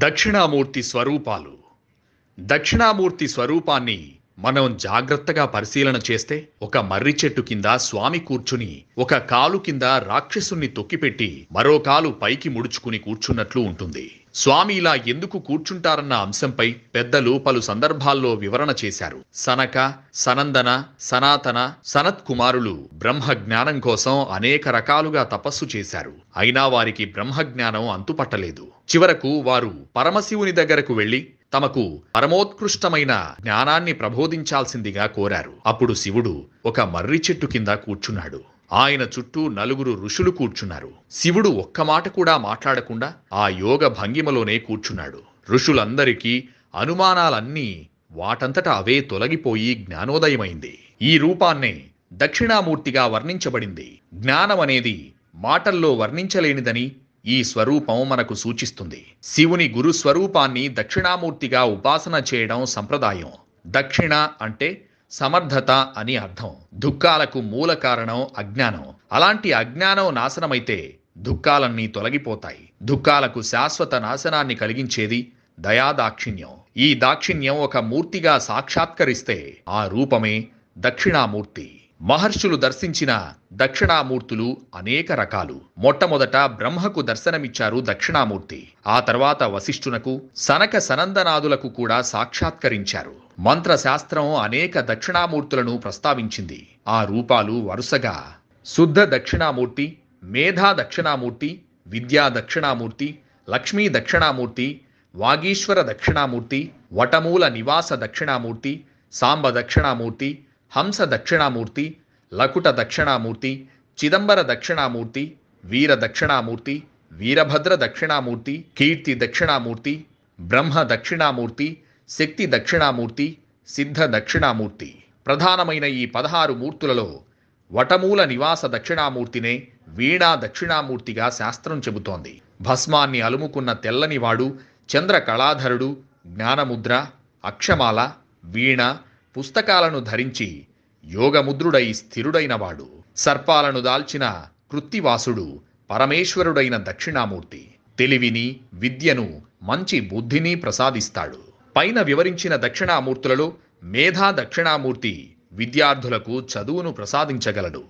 దక్షిణామూర్తి స్వరూపాలు. దక్షిణామూర్తి స్వరూపాన్ని మనం జాగ్రత్తగా పరిశీలన చేస్తే ఒక మర్రి చెట్టు కింద స్వామి కూర్చుని ఒక కాలు కింద రాక్షసుణ్ణి తొక్కిపెట్టి మరో కాలు పైకి ముడుచుకుని కూర్చున్నట్లు ఉంటుంది. స్వామి ఇలా ఎందుకు కూర్చుంటారన్న అంశంపై పెద్దలు పలు సందర్భాల్లో వివరణ చేశారు. సనక, సనందన, సనాతన, సనత్ కుమారులు బ్రహ్మజ్ఞానం కోసం అనేక రకాలుగా తపస్సు చేశారు. అయినా వారికి బ్రహ్మజ్ఞానం అంతుపట్టలేదు. చివరకు వారు పరమశివుని దగ్గరకు వెళ్లి తమకు పరమోత్కృష్టమైన జ్ఞానాన్ని ప్రబోధించాల్సిందిగా కోరారు. అప్పుడు శివుడు ఒక మర్రి చెట్టు కింద కూర్చున్నాడు. ఆయన చుట్టూ నలుగురు ఋషులు కూర్చున్నారు. శివుడు ఒక్క మాట కూడా మాట్లాడకుండా ఆ యోగ భంగిమలోనే కూర్చున్నాడు. ఋషులందరికీ అనుమానాలన్నీ వాటంతట అవే తొలగిపోయి జ్ఞానోదయమైంది. ఈ రూపాన్నే దక్షిణామూర్తిగా వర్ణించబడింది. జ్ఞానమనేది మాటల్లో వర్ణించలేనిదని ఈ స్వరూపం మనకు సూచిస్తుంది. శివుని గురు స్వరూపాన్ని దక్షిణామూర్తిగా ఉపాసన చేయడం సంప్రదాయం. దక్షిణ అంటే సమర్థత అని అర్థం. దుఃఖాలకు మూల కారణం అజ్ఞానం. అలాంటి అజ్ఞానం నాశనమైతే దుఃఖాలన్నీ తొలగిపోతాయి. దుఃఖాలకు శాశ్వత నాశనాన్ని కలిగించేది దయాదాక్షిణ్యం. ఈ దాక్షిణ్యం ఒక మూర్తిగా సాక్షాత్కరిస్తే ఆ రూపమే దక్షిణామూర్తి. మహర్షులు దర్శించిన దక్షిణామూర్తులు అనేక రకాలు. మొట్టమొదట బ్రహ్మకు దర్శనమిచ్చారు దక్షిణామూర్తి. ఆ తర్వాత వశిష్ఠునకు, సనక సనందనాదులకు కూడా సాక్షాత్కరించారు. మంత్రశాస్త్రం అనేక దక్షిణామూర్తులను ప్రస్తావించింది. ఆ రూపాలు వరుసగా శుద్ధ దక్షిణామూర్తి, మేధా దక్షిణామూర్తి, విద్యా దక్షిణామూర్తి, లక్ష్మీ దక్షిణామూర్తి, వాగీశ్వర దక్షిణామూర్తి, వటమూల నివాస దక్షిణామూర్తి, సాంబ దక్షిణామూర్తి, హంస దక్షిణామూర్తి, లకుట దక్షిణామూర్తి, చిదంబర దక్షిణామూర్తి, వీర దక్షిణామూర్తి, వీరభద్ర దక్షిణామూర్తి, కీర్తి దక్షిణామూర్తి, బ్రహ్మ దక్షిణామూర్తి, శక్తి దక్షిణామూర్తి, సిద్ధ దక్షిణామూర్తి. ప్రధానమైన ఈ 16 మూర్తులలో వటమూల నివాస దక్షిణామూర్తినే వీణా దక్షిణామూర్తిగా శాస్త్రం చెబుతోంది. భస్మాన్ని అలుముకున్న తెల్లనివాడు, చంద్ర కళాధరుడు, జ్ఞానముద్ర, అక్షమాల, వీణ, పుస్తకాలను ధరించి యోగముద్రుడై స్థిరుడైనవాడు. సర్పాలను దాల్చిన కృత్తివాసుడు పరమేశ్వరుడైన దక్షిణామూర్తి. తెలివిని, విద్యను, మంచి బుద్ధిని ప్రసాదిస్తాడు. పైన వివరించిన దక్షిణామూర్తులలో మేధా దక్షిణామూర్తి విద్యార్థులకు చదువును ప్రసాదించగలడు.